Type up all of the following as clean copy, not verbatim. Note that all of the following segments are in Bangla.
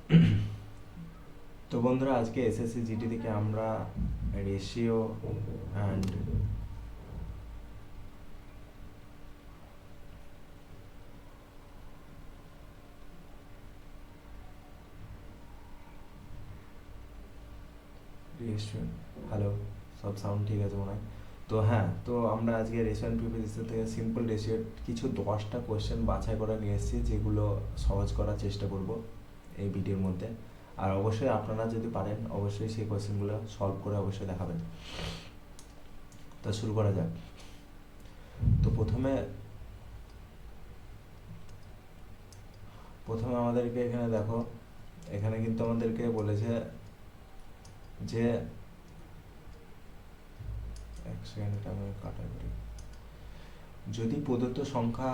তো বন্ধুরা, আজকে এসএসসি জিডি থেকে আমরা রেশিও অ্যান্ড রেশিও, হ্যালো, সব সাউন্ড ঠিক আছে মনে হয়? তো হ্যাঁ, তো আমরা আজকে রেশিও অ্যান্ড প্রিপোজিশন থেকে সিম্পল রেশিওর কিছু 10টা কোয়েশ্চেন বাছাই করে নিয়ে এসেছি, যেগুলো সহজ করার চেষ্টা করব এই ভিডিওর মধ্যে। আর অবশ্যই আপনারা যদি পারেন, অবশ্যই সেই কোয়েশ্চেনগুলো সলভ করে অবশ্যই দেখাবেন। তো শুরু করা যাক। তো প্রথমে আমাদেরকে এখানে দেখো, এখানে কিন্তু আমাদেরকে বলেছে যে, এক সেকেন্ড, এটা আমি কাটা করি। যদি প্রদত্ত সংখ্যা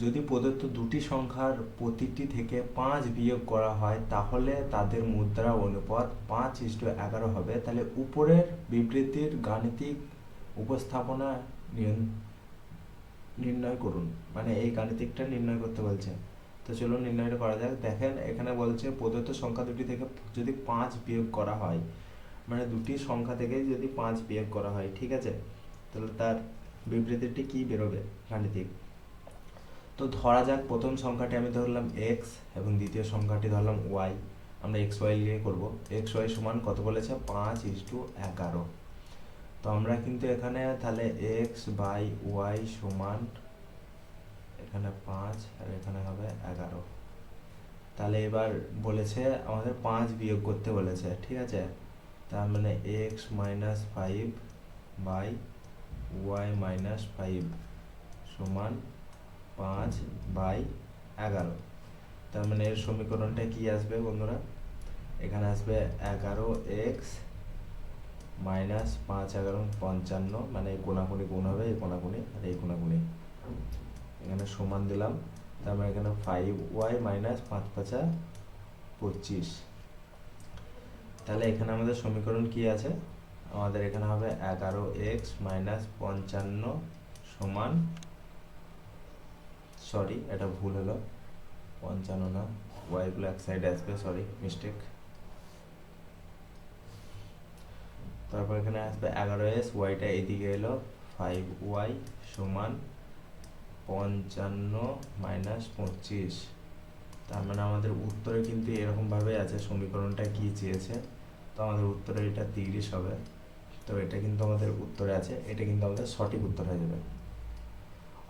যদি প্রদত্ত দুটি সংখ্যার প্রতিটি থেকে 5 বিয়োগ করা হয়, তাহলে তাদের মুদ্রা অনুপাত 5:11 হবে। তাহলে উপরের বিবৃতির গাণিতিক উপস্থাপনা নির্ণয় করুন। মানে এই গাণিতিকটা নির্ণয় করতে বলছে। তো চলুন নির্ণয়টা করা যাক। দেখেন, এখানে বলছে প্রদত্ত সংখ্যা দুটি থেকে যদি 5 বিয়োগ করা হয়, মানে দুটি সংখ্যা থেকে যদি 5 বিয়োগ করা হয়, ঠিক আছে, তাহলে তার বিবৃতিটি কি বেরোবে গাণিতিক। তো ধরা যাক প্রথম সংখ্যাটি আমি ধরলাম এক্স এবং দ্বিতীয় সংখ্যাটি ধরলাম ওয়াই। আমরা এক্স ওয়াই নিয়ে করবো। এক্স ওয়াই সমান কত বলেছে? 5:11। তো আমরা কিন্তু এখানে তাহলে এক্স বাই ওয়াই সমান, এখানে 5 আর এখানে হবে 11। তাহলে এবার বলেছে আমাদের 5 বিয়োগ করতে বলেছে, ঠিক আছে। তার মানে x minus 5 by y minus 5 সমান 5/11। তার মানে এর সমীকরণটা কি আসবে বন্ধুরা? এখানে আসবে 11x মাইনাস 5×11 55, মানে এই কোনাকুনি গুণ হবে, এই কোনাকুনি আর এই কোনাকুনি, এখানে সমান দিলাম। তার মানে এখানে 5y মাইনাস 5×5 = 25। তাহলে এখানে আমাদের সমীকরণ কি আছে? আমাদের এখানে হবে 11x মাইনাস 55 সমান, সরি এটা ভুল হলো, 55 না, ওয়াইগুলো এক সাইডে আসবে, সরি মিস্টেক। তারপর এখানে আসবে 11s, ওয়াইটা এদিকে এলো, 5y সমান 55 মাইনাস 25। তার মানে আমাদের উত্তরে কিন্তু এরকমভাবে আছে, সমীকরণটা কি চেয়েছে। তো আমাদের উত্তরে এটা 30 হবে। তো এটা কিন্তু আমাদের উত্তরে আছে, এটা কিন্তু আমাদের সঠিক উত্তর হয়ে যাবে।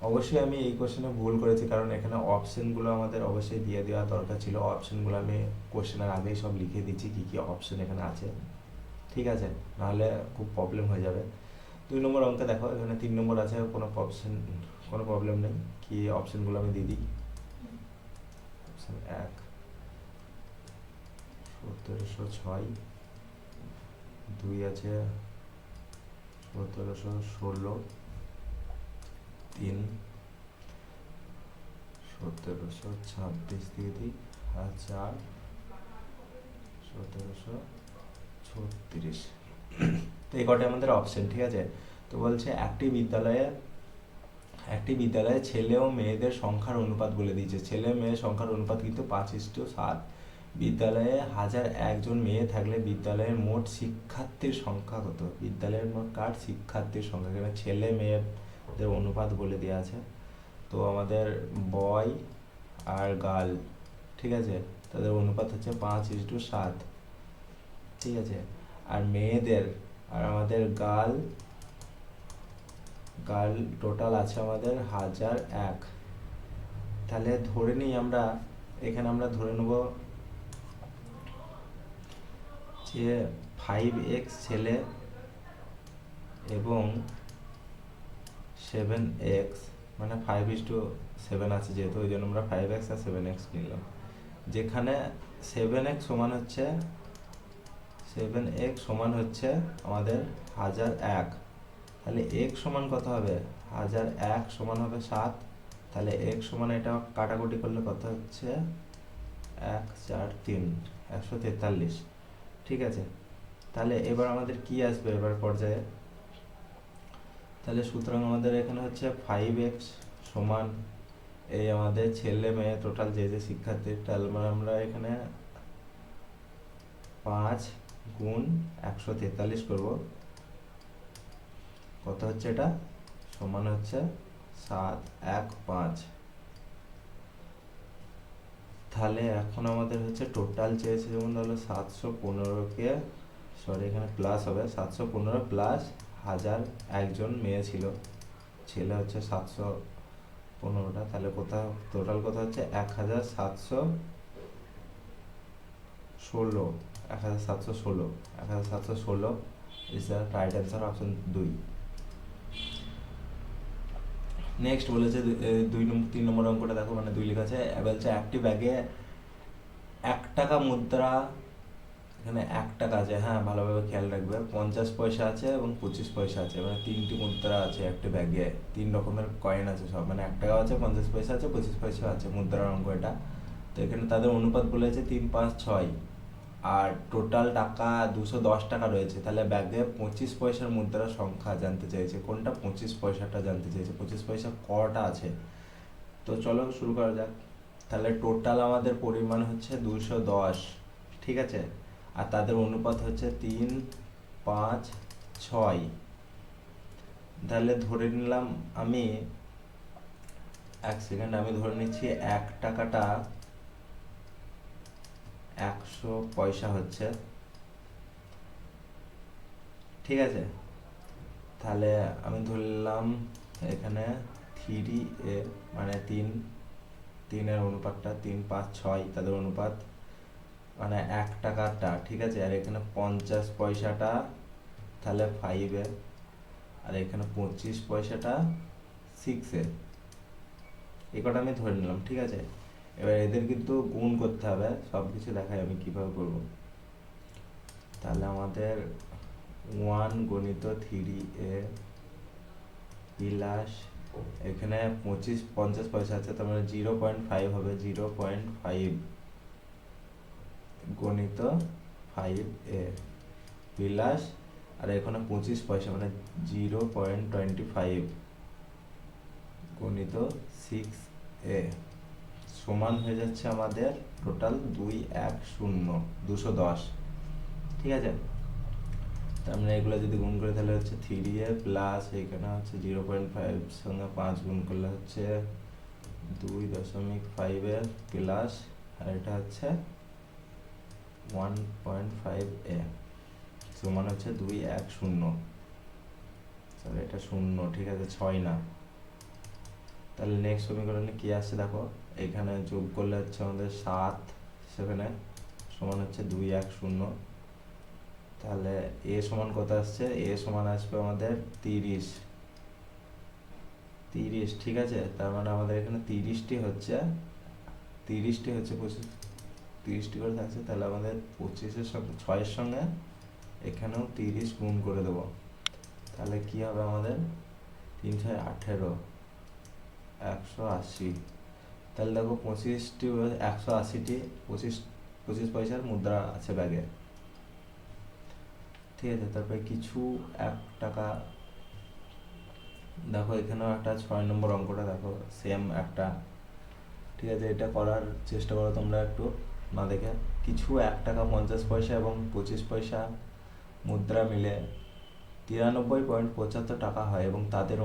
অবশ্যই আমি এই কোশ্চেনে ভুল করেছি, কারণ এখানে অপশনগুলো আমাদের অবশ্যই দিয়ে দেওয়া দরকার ছিল। অপশনগুলো আমি কোশ্চেনের আগেই সব লিখে দিচ্ছি, কী কী অপশন এখানে আছে, ঠিক আছে, নাহলে খুব প্রবলেম হয়ে যাবে। 2 নম্বর অঙ্কে দেখো, এখানে 3 নম্বর আছে, কোনো প্রবলেম নেই। কি অপশনগুলো আমি দিয়ে দিই। অপশন 1 1706, 2 আছে 1716, 3 1726 দিয়ে দিই, আর 4 1736। তো এই কটা আমাদের অপশন, ঠিক আছে। তো বলছে একটি বিদ্যালয়ে ছেলে ও মেয়েদের সংখ্যার অনুপাত বলে দিয়েছে। ছেলে মেয়ের সংখ্যার অনুপাত কিন্তু 5:7। বিদ্যালয়ে 1001 জন মেয়ে থাকলে বিদ্যালয়ের মোট শিক্ষার্থীর সংখ্যা কত? বিদ্যালয়ের মোট শিক্ষার্থীর সংখ্যা, এখানে ছেলে মেয়েদের অনুপাত বলে দেওয়া আছে। তো আমাদের বয় আর গার্ল, ঠিক আছে, তাদের অনুপাত হচ্ছে 5:7, ঠিক আছে। আর মেয়েদের, আর আমাদের গার্ল টোটাল আছে আমাদের 1001। তাহলে ধরে নিই আমরা, এখানে আমরা ধরে নেব যে 5x ছেলে এবং 7x, মানে 5:7 আছে যেহেতু, ওই জন্য আমরা 5x আর 7x নিলাম। যেখানে 7x সমান হচ্ছে আমাদের 1001। তাহলে x সমান কত হবে? 1001 সমান হবে 7। তাহলে x সমান, এটা কাটাকুটি করলে কত হচ্ছে? 1 4 3 143, ঠিক আছে। তাহলে এবার আমাদের কি আসবে এবার পর্যায়ে? তাহলে সুতরাং আমাদের এখানে হচ্ছে 5x সমান এই আমাদের ছেলে মেয়ে টোটাল যে শিক্ষার্থী, তাহলে আমরা এখানে 5 গুণ 143 করব, কত হচ্ছে এটা, সমান হচ্ছে 715। তাহলে এখন আমাদের হচ্ছে টোটাল চেয়েছে, যেমন ধরো 715কে, সরি এখানে প্লাস হবে, 715 প্লাস 1000, একজন মেয়ে ছিল, ছেলে হচ্ছে 715টা, তাহলে কোথাও টোটাল কথা হচ্ছে 1716, 1716 is the right answer, option 2। Next বলেছে 3 নম্বর অঙ্কটা দেখো, মানে 2 লেখা আছে, বলছে একটি ব্যাগে 1 টাকা মুদ্রা, এখানে 1 টাকা আছে, হ্যাঁ ভালোভাবে খেয়াল রাখবে, 50 পয়সা আছে এবং 25 পয়সা আছে, মানে 3টি মুদ্রা আছে একটা ব্যাগে, 3 রকমের কয়েন আছে সব, মানে 1 টাকা আছে, 50 পয়সা আছে, 25 পয়সা আছে, মুদ্রার অঙ্ক এটা। তো এখানে তাদের অনুপাত বলেছে 3, 5, 6, আর টোটাল টাকা 210 টাকা রয়েছে, তাহলে ব্যাগে 25 পয়সার মুদ্রার সংখ্যা জানতে চাইছে, কোনটা 25 পয়সাটা জানতে চাইছে, 25 পয়সা কটা আছে। তো চলো শুরু করা যাক। তাহলে টোটাল আমাদের পরিমাণ হচ্ছে 210, ঠিক আছে, আর তাদের অনুপাত হচ্ছে 3, 5, 6। তাহলে ধরে নিলাম আমি, 1 সেকেন্ড, আমি ধরে নিচ্ছি 1 টাকাটা 100 পয়সা হচ্ছে, ঠিক আছে। তাহলে আমি ধরলাম এখানে 3a, মানে 3 এর অনুপাতটা 3, 5, 6 তাদের অনুপাত, মানে 1 টাকাটা, ঠিক আছে, আর এখানে 50 পয়সাটা তাহলে 5-এ, আর এখানে 25 পয়সাটা 6-এ, এই কটা আমি ধরে নিলাম, ঠিক আছে। এবার এদের কিন্তু গুণ করতে হবে, সব কিছু দেখাই আমি কিভাবে করব। তাহলে আমাদের 1 গণিত 3a প্লাস, এখানে 50 পয়সা আছে, তার মানে 0.5 হবে, 0.5 গণিত 5a প্লাস, আর এখানে 25 পয়সা মানে 0.25 গণিত 6a, সমান হয়ে যাচ্ছে আমাদের টোটাল 210, ঠিক আছে। তার মানে এগুলো যদি গুণ করে তাহলে হচ্ছে 3a প্লাস, এখানে হচ্ছে 0.5 সঙ্গে 5 গুণ করলে হচ্ছে 2.5 প্লাস, আর এটা হচ্ছে 1.5a, সমান হচ্ছে 210, তাহলে এটা 0, ঠিক আছে, 6 না। তাহলে নেক্সট সমীকরণে কি আসছে দেখো, এখানে যোগ করলে হচ্ছে আমাদের 7 সেখানে সমান হচ্ছে 210, তাহলে এ সমান কত আসছে, এ সমান আসবে আমাদের 30, ঠিক আছে। তার মানে আমাদের এখানে 30টি হচ্ছে 30টি করে থাকছে, তাহলে আমাদের 25-এর সঙ্গে 6-এর সঙ্গে এখানেও 30 গুণ করে দেবো, তাহলে কি হবে আমাদের 3, 6, 18, 180। তাহলে দেখো 180টি 25 পয়সার মুদ্রা আছে ব্যাগে, ঠিক আছে। তারপরে কিছু 1 টাকা, দেখো এখানেও একটা 6 নম্বর অঙ্কটা দেখো, সেম একটা, ঠিক আছে, এটা করার চেষ্টা করো তোমরা একটু না দেখে। কিছু 1 টাকা 50 পয়সা এবং 25 পয়সা মুদ্রা মিলে 93.75 টাকা হয়, এবং তাদের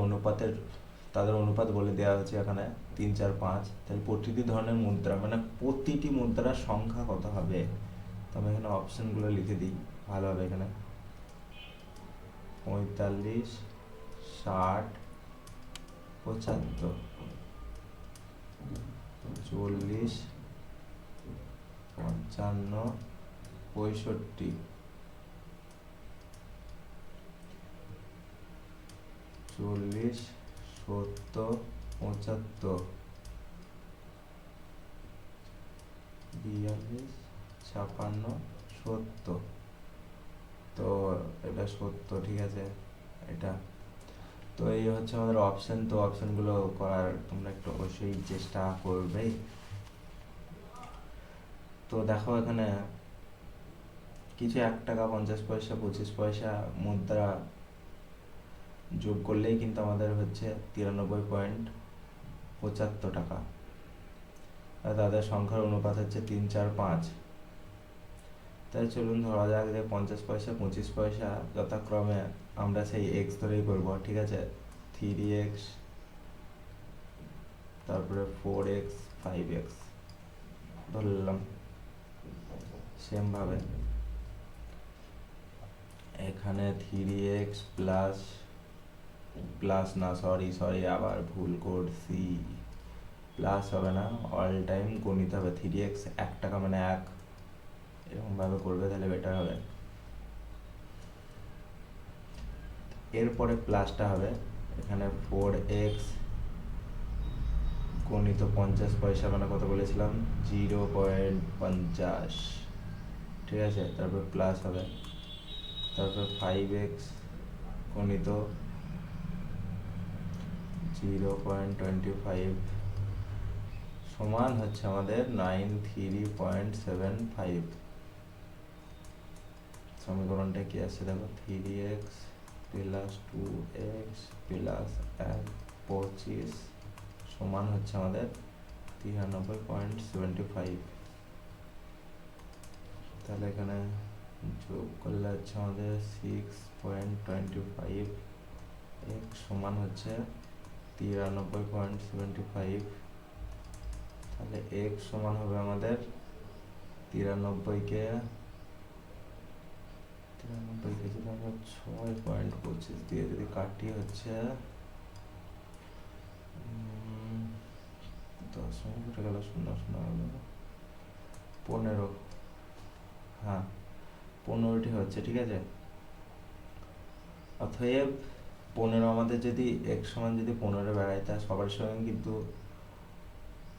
অনুপাত বলে দেওয়া হচ্ছে এখানে 3, 4, 5। তাহলে প্রতিটি ধরনের মুদ্রা, মানে প্রতিটি মুদ্রার সংখ্যা কত হবে, তো আমি এখানে অপশনগুলো লিখে দিই ভালো হবে। এখানে 45, 60, 75, 40, 55, 65, 40, 70, 75, 42, 56, 70, তো এটা 70, ঠিক আছে এটা। তো এই হচ্ছে আমাদের অপশন, তো অপশনগুলো করার তোমরা একটু অবশ্যই চেষ্টা করবে। তো দেখো এখানে কিছু 1 টাকা 50 পয়সা 25 পয়সা মুদ্রা যোগ করলেই কিন্তু আমাদের হচ্ছে 93.75 টাকা, আর তাদের সংখ্যার অনুপাত হচ্ছে 3, 4, 5। তাই চলুন ধরা যাক যে 50 পয়সা 25 পয়সা যথাক্রমে আমরা সেই এক্স ধরেই করবো, ঠিক আছে। 3x, তারপরে 4x, 5x ধরলাম। সেম ভাবে এখানে 3x প্লাস প্লাস না সরি আবার ভুল করছি, প্লাস হবে না, অল টাইম গণিত হবে। 3x 1 টাকা মানে 1, এরকম ভাবে করবে তাহলে বেটার হবে। এরপরে প্লাসটা হবে, এখানে 4x গণিত 50 পয়সা মানে কত বলেছিলাম 0.50, ঠিক আছে। তারপর প্লাস হবে, তারপর 5x গণিত 0.25 সমান হচ্ছে আমাদের 93.75। সমীকরণটা কি আছে দেখো, 3x প্লাস 2x প্লাস 1.25 সমান হচ্ছে আমাদের 93.75। তাহলে এখানে যোগ করলে হচ্ছে আমাদের 6.25, x সমান হচ্ছে 93.75। তাহলে x সমান হবে আমাদের 93কে যদি আমরা 6.25 দিয়ে যদি কাটি হচ্ছে 10 কেটে গেল, 0 0 হলো 15, হ্যাঁ 15টি হচ্ছে, ঠিক আছে। অতএব 15 আমাদের যদি x সমান যদি 15 বেড়ায় তা সবার সঙ্গে কিন্তু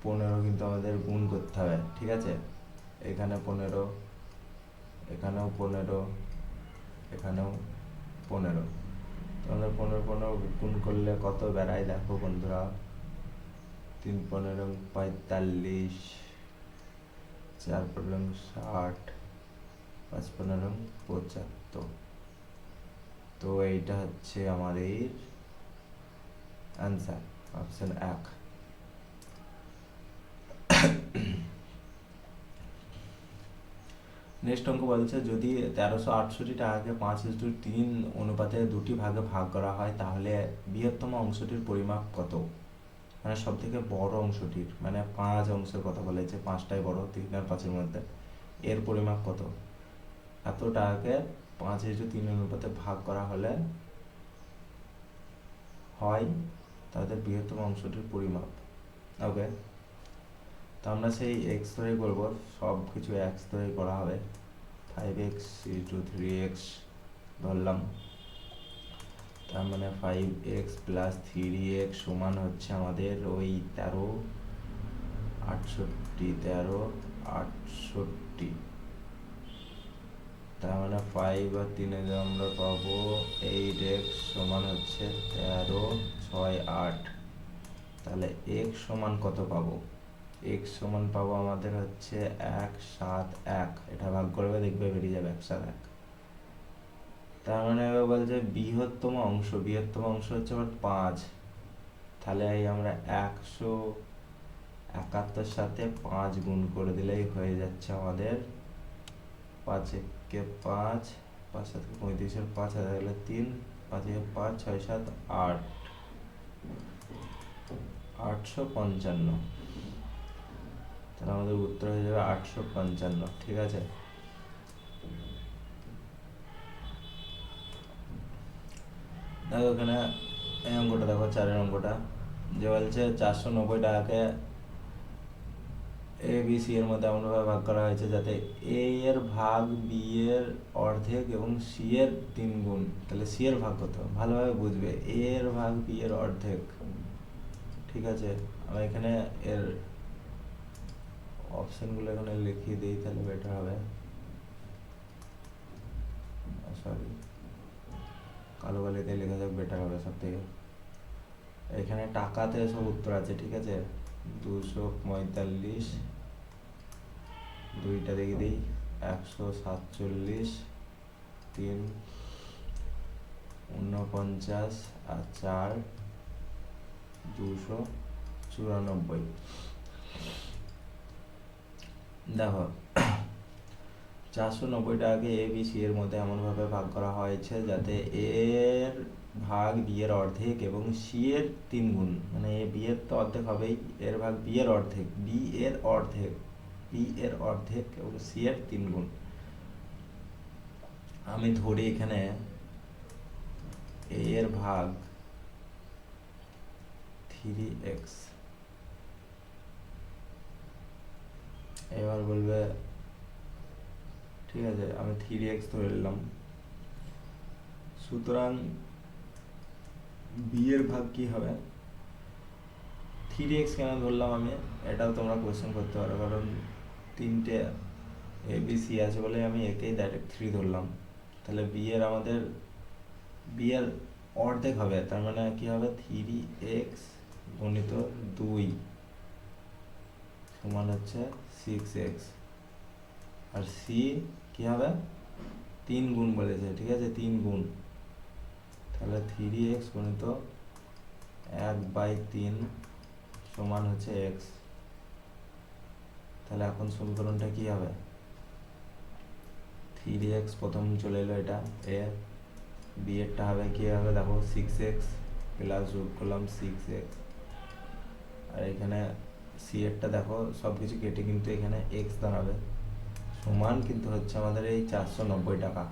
15 কিন্তু আমাদের গুণ করতে হবে, ঠিক আছে। এখানে 15, এখানেও 15, এখানেও 15, তাহলে 15 গুণ করলে কত বেড়ায় দেখো বন্ধুরা, 3 15 45, 4 15 60, 5 15 75। তো এইটা হচ্ছে আমাদের অ্যান্সার, অপশন 1। নেক্সট অঙ্ক বলছে যদি 1368 টাকাকে 5:3 অনুপাতে দুটি ভাগে ভাগ করা হয় তাহলে বৃহত্তম অংশটির পরিমাপ কত? মানে সব থেকে বড় অংশটির, মানে 5 অংশের কথা বলেছে, 5টাই বড়, 3 আর 5-এর মধ্যে, এর পরিমাপ কত? এত টাকাকে 5:3 অনুপাতে ভাগ করা হলে হয় তাদের বৃহত্তম অংশটির পরিমাপ। ওকে, তো আমরা সেই এক্স ধরে করব, সব কিছু এক্স ধরে করা হবে। 5x * 3x ধরলাম, তার মানে 5x প্লাস 3x সমান হচ্ছে আমাদের ওই 13 তার মানে 5 আর 3 আমরা পাবো 8x সমান হচ্ছে 13 6 8। তাহলে x সমান কত পাবো? x সমান পাবো আমাদের হচ্ছে 1 7 1, এটা ভাগ করবে দেখবে বেরিয়ে যাবে 1 7 1। তার মানে এবার বলছে বৃহত্তম অংশ হচ্ছে আবার 5, তাহলে এই আমরা 171 সাথে 5 গুণ করে দিলেই হয়ে যাচ্ছে আমাদের 5 × 5, 5 7 35 এর 5 হাজার গেলে 3, 5 × 5 6 7 8, 855। তাহলে আমাদের উত্তর হয়ে যাবে 855, ঠিক আছে। দেখো এখানে এই অঙ্কটা দেখো, 4-এর অঙ্কটা, যে বলছে 490 টাকাকে এ বি সি এর মধ্যে এমনভাবে ভাগ করা হয়েছে যাতে এ এর ভাগ বি এর অর্ধেক এবং সি এর 3 গুণ। তাহলে সি এর ভাগ কত ভালোভাবে বুঝবে, এ এর ভাগ বি এর অর্ধেক, ঠিক আছে। আমি এখানে এর অপশনগুলো এখানে লিখিয়ে দিই তাহলে বেটার হবে। সরি, কালো কালিতে লেখা যাক, বেটার হবে সব থেকে। এখানে টাকাতে সব উত্তর আছে, ঠিক আছে। 245, দুইটা দেখে দিই, 147, 3 49 আর 4 294। দেখো 490 টাকাকে এ বি সি এর মধ্যে এমনভাবে ভাগ করা হয়েছে যাতে এর ভাগ বি এর অর্ধেক এবং সি এর 3 গুণ, মানে এ বি এর তো অর্ধেক হবেই, এর ভাগ বি এর অর্ধেক, বি এর অর্ধেক, বি এর অর্ধেক এবং সি এর 3 গুণ। আমি ধরি এখানে এ এর ভাগ 3x, এবার বলবে ঠিক আছে আমি 3x ধরে নিলাম, সুতরাং বি এর ভাগ কি হবে, 3x কেন ধরলাম আমি, এটাও তোমরা কোয়েশ্চেন করতে পারো, কারণ তিনটে এ বি সি আছে বলে আমি একেই ডাইরেক্ট 3 ধরলাম। তাহলে বি এর আমাদের বি এর অর্ধেক হবে, তার মানে কি হবে 3x গুণিত 2 সমান হচ্ছে 6x, আর সি কি হবে 3 গুণ বলেছে, ঠিক আছে 3 গুণ, তাহলে 3x গুণিত 1/3 সমান হচ্ছে x। তাহলে এখন সমীকরণটা কি হবে, 3x প্রথম চলে এলো, এটা এ, বি এরটা হবে কি হবে দেখো 6x প্লাস যোগ করলাম 6x, আর এখানে সি এরটা দেখো সব কিছু কেটে কিন্তু এখানে x দাঁড়াবে, সমান কিন্তু হচ্ছে আমাদের এই 490 টাকা,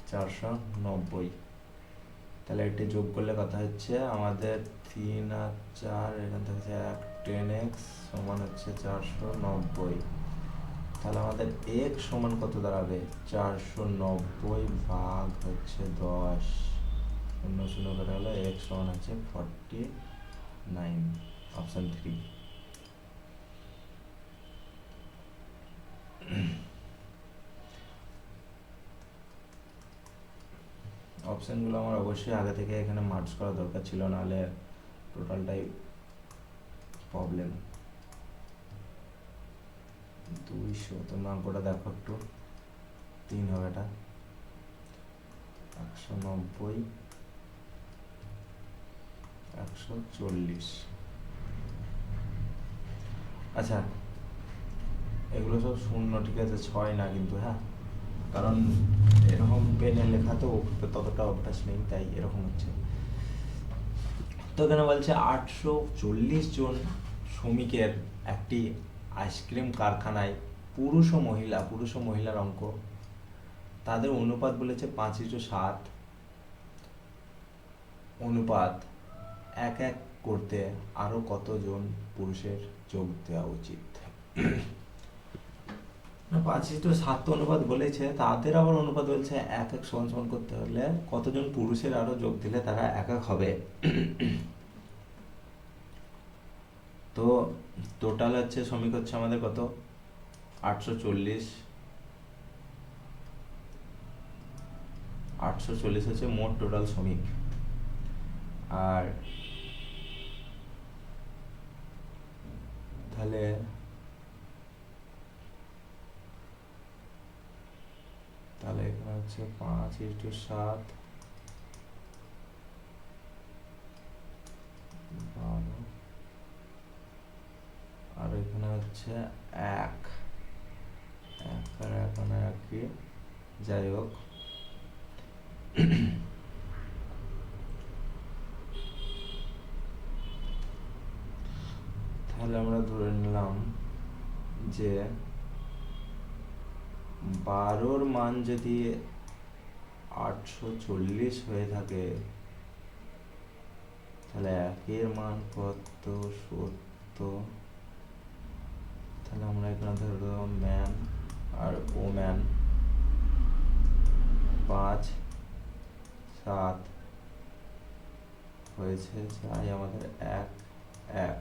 490। তাহলে এটি যোগ করলে কথা হচ্ছে আমাদের 3 আর 4 এখান থেকে 1 10x সমান হচ্ছে 490। তাহলে আমাদের x সমান কত দাঁড়াবে, 490 ভাগ হচ্ছে 10, 0 0 কেটে গেলে x সমান হচ্ছে 49, অপশন 3। অপশনগুলো আমার অবশ্যই আগে থেকে এখানে মার্চ করা দরকার ছিল, নাহলে টোটালটাই প্রবলেম। 200, তোমরা অঙ্কটা দেখো একটু, 3 হবে এটা, 190 140। আচ্ছা এগুলো সব শূন্য, ঠিক আছে 6 না কিন্তু, হ্যাঁ কারণ এরকম পেনে লেখা তো ততটা অভ্যাস নেই, তাই এরকম হচ্ছে। তো এখানে বলছে 840 জন শ্রমিকের একটি আইসক্রিম কারখানায়, পুরুষ ও মহিলার অঙ্ক, তাদের অনুপাত বলেছে 5:7 অনুপাত 1:1 করতে আরো কতজন পুরুষের যোগ দেওয়া উচিত। 5:7 তো অনুপাত বলেছে, তাদের আবার অনুপাত বলছে 1:1 সমান সমান করতে হলে কতজন পুরুষের আরো যোগ দিলে তারা 1:1 হবে। তো টোটাল হচ্ছে শ্রমিক হচ্ছে আমাদের কত 840, 840 হচ্ছে মোট টোটাল শ্রমিক, আর তাহলে এখানে হচ্ছে 5:7 12, আর এখানে হচ্ছে 1 আর এখানে একই, যাই হোক তাহলে আমরা ধরে নিলাম যে 12র মান যদি 840 হয়ে থাকে, তাহলে 1-এর মান কত 70, তাহলে আমরা এখানে ধরো ম্যান আর ওম্যান, 5-7 হয়েছে, চাই আমাদের 1:1,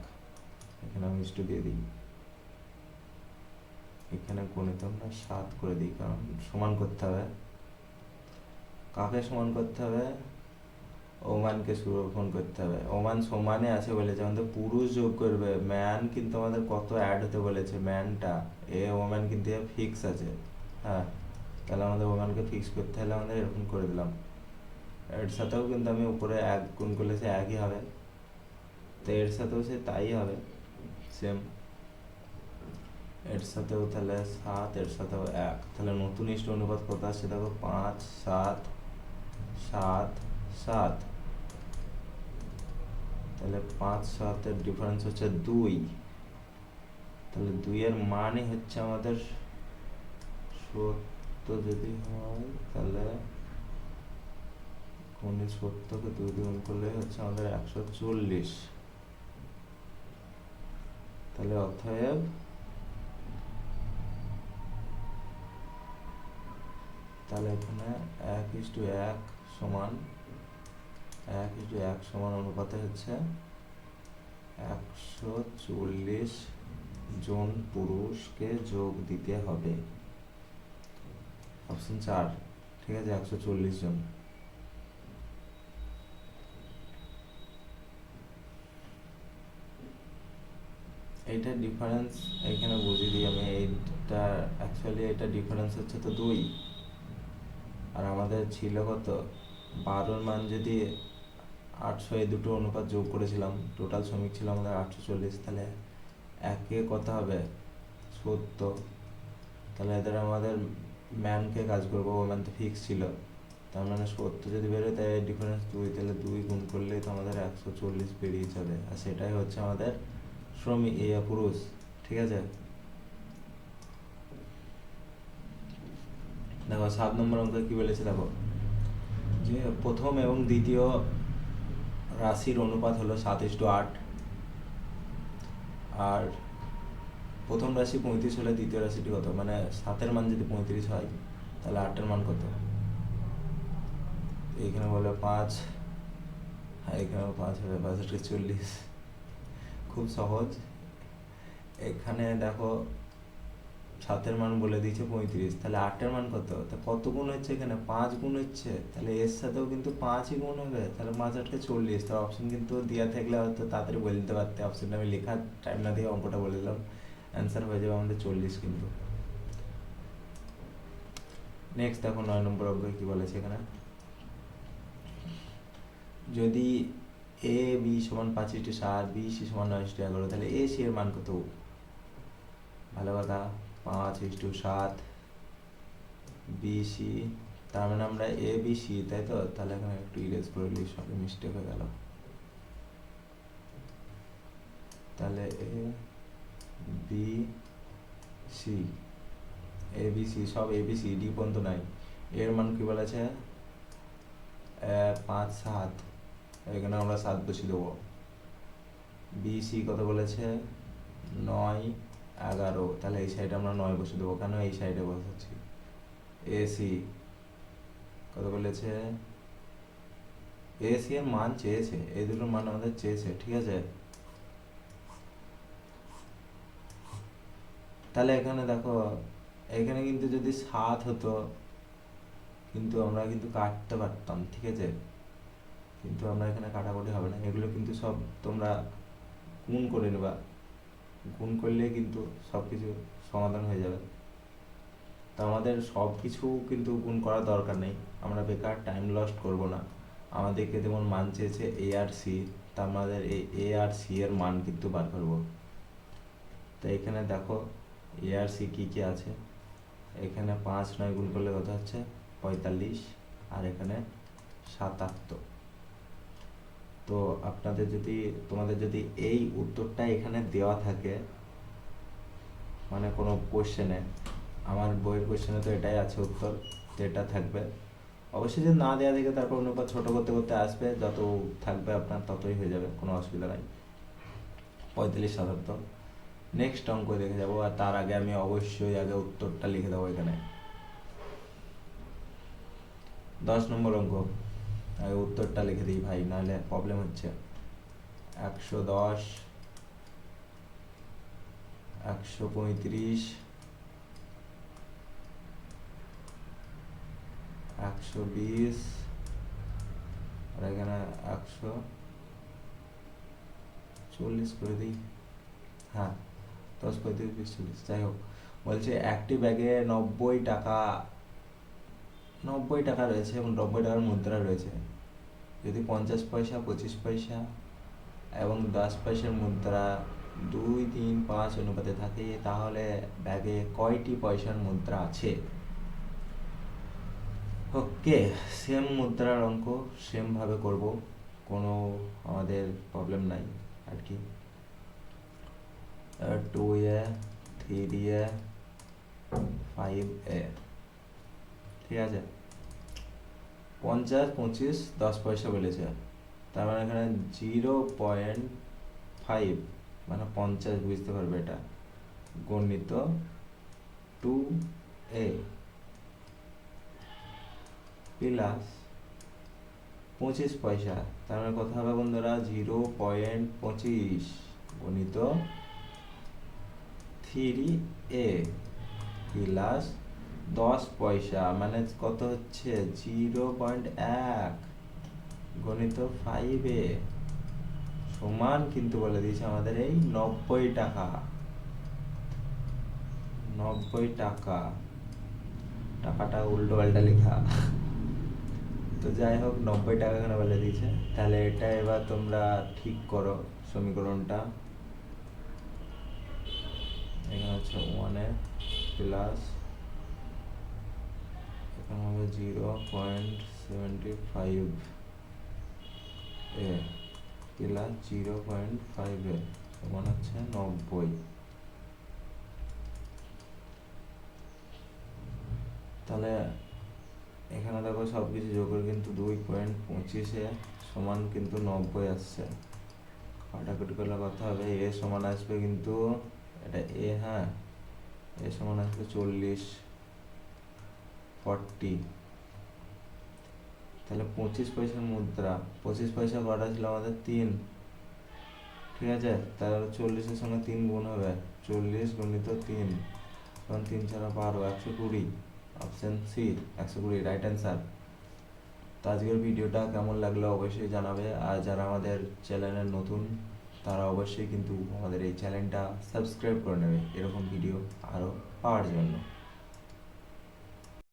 এখানে আমি ইস্টু দিয়ে দিই, এখানে গণিত আমরা 7 করে দিই, কারণ সমান করতে হবে, কাকে সমান করতে হবে, ওম্যানকে সমান করতে হবে, ওম্যান সমানে আছে বলেছে, আমাদের পুরুষ যোগ করবে, ম্যান কিন্তু আমাদের কত অ্যাড হতে বলেছে, ম্যানটা ওম্যান কিন্তু ফিক্স আছে, হ্যাঁ তাহলে আমাদের ওম্যানকে ফিক্স করতে হলে আমাদের এরকম করে দিলাম, এর সাথেও কিন্তু আমি উপরে 1 গুণ করলে সে একই হবে, তো এর সাথেও সে তাই হবে সেম, এর সাথেও তাহলে 7, এর সাথেও 1, তাহলে নতুন ইষ্ট অনুপাত কত আসছে দেখো 5, 7, 7, 7, তাহলে 5, 7 এর ডিফারেন্স হচ্ছে 2, তাহলে 2 এর মানই হচ্ছে আমাদের 70 যদি হয় তাহলে 70কে 2 দিয়ে গুণ করলে হচ্ছে আমাদের 140, তাহলে অতএব তাহলে এখানে 1:1 সমান 1:1 সমান অনুপাতে হচ্ছে 140 জন পুরুষকে যোগ দিতে হবে। অপশন 4, ঠিক আছে, 140 জন। এইটার ডিফারেন্স এখানে বুঝিয়ে দিই আমি, এইটা অ্যাকচুয়ালি এটা ডিফারেন্স হচ্ছে তো 2, আর আমাদের ছিল কত 12 মান যদি 800, এই দুটো অনুপাত যোগ করেছিলাম, টোটাল শ্রমিক ছিল আমাদের 840, তাহলে একে কত হবে 70, তাহলে এদের আমাদের ম্যানকে কাজ করবো, ও ম্যান তো ফিক্স ছিল, তার মানে 70 যদি বেরোয় তাই ডিফারেন্স 2, তাহলে 2 গুণ করলেই তো আমাদের 140 বেরিয়ে যাবে, আর সেটাই হচ্ছে আমাদের শ্রমিক পুরুষ, ঠিক আছে। দেখো 7 নম্বর অঙ্ক কি বলেছে দেখো, যে প্রথম এবং দ্বিতীয় রাশির অনুপাত হলো 7:8, আর প্রথম রাশি 35 হলে দ্বিতীয় রাশিটি কত, মানে 7-এর মান যদি 35 হয় তাহলে 8-এর মান কত, এইখানে বলে 5, হ্যাঁ এখানেও 5 হবে, 5-8-40, খুব সহজ। এখানে দেখো 7-এর মান বলে দিয়েছে 35, তাহলে 8-এর মান কত, তা কত গুণ হচ্ছে, এখানে 5 গুণ হচ্ছে, তাহলে এর সাথেও কিন্তু 5ই গুণ হবে, তাহলে 5-8-40, তার অপশন কিন্তু দেওয়া থাকলে হয়তো তাড়াতাড়ি বলে দিতে পারতে, অপশনটা আমি লেখার টাইম না দিয়ে অঙ্কটা বলে দিলাম, অ্যান্সার হয়ে যাবে আমাদের 40 কিন্তু। নেক্সট দেখো 9 নম্বর অঙ্ক কি বলেছে এখানে, যদি এ বি সমান 5:7, বি সি সমান 9:11, তাহলে এ সি এর মান কত, ভালো কথা, 5:7 বি সি, তার মানে আমরা এ বি সি, তাই তো, তাহলে এখানে একটু ইরেজ করে নিই, সবই মিস্টেক হয়ে গেল, তাহলে A B C, A B C সব এ বি সি, ডি পর্যন্ত নাই, এর মান কি বলেছে 5-7, এখানে আমরা 7 বসিয়ে দেবো, বি সি কত বলেছে 9-11, তাহলে এই সাইডে আমরা 9 বসিয়ে দেবো, কেন এই সাইডে বসাচ্ছি, এসি কত বলেছে, এসি এর মান চেয়েছে, এই দুটোর মান আমাদের চেয়েছে, ঠিক আছে। তাহলে এখানে দেখো, এখানে কিন্তু যদি 7 হতো কিন্তু আমরা কিন্তু কাটতে পারতাম, ঠিক আছে, কিন্তু আমরা এখানে কাটাকুটি হবে না, এগুলো কিন্তু সব তোমরা গুণ করে নেবা, গুণ করলে কিন্তু সব কিছু সমাধান হয়ে যাবে, তো আমাদের সব কিছু কিন্তু গুণ করার দরকার নেই, আমরা বেকার টাইম লস্ট করব না, আমাদেরকে যেমন মান চেয়েছে এ আর সি, তা আমাদের এই এ আর সি এর মান কিন্তু বার করব, তো এখানে দেখো এ আর সি কী কী আছে, এখানে 5-9 গুণ করলে কত হচ্ছে 45, আর এখানে 77, তো আপনাদের যদি তোমাদের যদি এই উত্তরটা এখানে দেওয়া থাকে, মানে কোনো কোশ্চেনে, আমার বইয়ের কোশ্চেনে তো এটাই আছে উত্তর, তো এটা থাকবে, অবশ্যই যদি না দেওয়া থাকে তারপর অনুপাত ছোট করতে করতে আসবে, যত থাকবে আপনার ততই হয়ে যাবে, কোনো অসুবিধা নাই, 45-77। নেক্সট অঙ্ক দেখে যাবো, আর তার আগে আমি অবশ্যই আগে উত্তরটা লিখে দেবো এখানে। 10 নম্বর অঙ্ক, আগে উত্তরটা লিখে দিই ভাই, নাহলে প্রবলেম হচ্ছে। 110, 135, 120, আর এখানে 140 করে দিই, হ্যাঁ 10, 35, 20, 40, যাই হোক, বলছে একটি ব্যাগে 90 টাকা রয়েছে এবং 90 টাকার মুদ্রা রয়েছে, যদি 50 পয়সা, 25 পয়সা এবং 10 পয়সার মুদ্রা 2, 3, 5 অনুপাতে থাকে, তাহলে ব্যাগে কয়টি পয়সার মুদ্রা আছে? ওকে, সেম মুদ্রার অঙ্ক সেম ভাবে করব, কোনো আমাদের প্রবলেম নাই আর কি। 2a, 3a, 5a, ঠিক আছে। 50, 25, 10 পয়সা বলেছে, তার মানে এখানে 0.5 মানে 50 বুঝতে পারবে এটা, গণিত 2a প্লাস 25 পয়সা, তার মানে কত হবে বন্ধুরা? 0.25 গণিত 3a প্লাস 10 পয়সা মানে কত হচ্ছে? 0.1 গণিত 5a সমান কিন্তু বলে দিয়েছে আমাদের এই 90 টাকা। 90 টাকা, টাকাটা উল্টো পাল্টা লেখা, তো যাই হোক 90 টাকা এখানে বলে দিয়েছে। তাহলে এটা এবার তোমরা ঠিক করো সমীকরণটা। এখানে হচ্ছে 1a প্লাস এখানে হবে 0.75 এ প্লাস 0.5 এ সমান হচ্ছে 90। তাহলে এখানে দেখো সব কিছু যোগ করে কিন্তু 2.25 সমান কিন্তু 90 আসছে। কাটাকুটি করলে কথা হবে, এ সমান আসবে কিন্তু এটা এ, হ্যাঁ এ সমান আসবে 40, 40। তাহলে 25 পয়সার মুদ্রা, 25 পয়সা কটা ছিল আমাদের? 3, ঠিক আছে। তাহলে 40-এর সঙ্গে 3 গুণ হবে, 40 গুণিত 3 তখন 3 ছাড়া 12, 120। Option c 120 right answer. তো আজকের ভিডিওটা কেমন লাগলো অবশ্যই জানাবে, আর যারা আমাদের চ্যানেলে নতুন তারা অবশ্যই কিন্তু আমাদের এই চ্যানেলটা সাবস্ক্রাইব করে নেবে এরকম ভিডিও আরও পাওয়ার জন্য।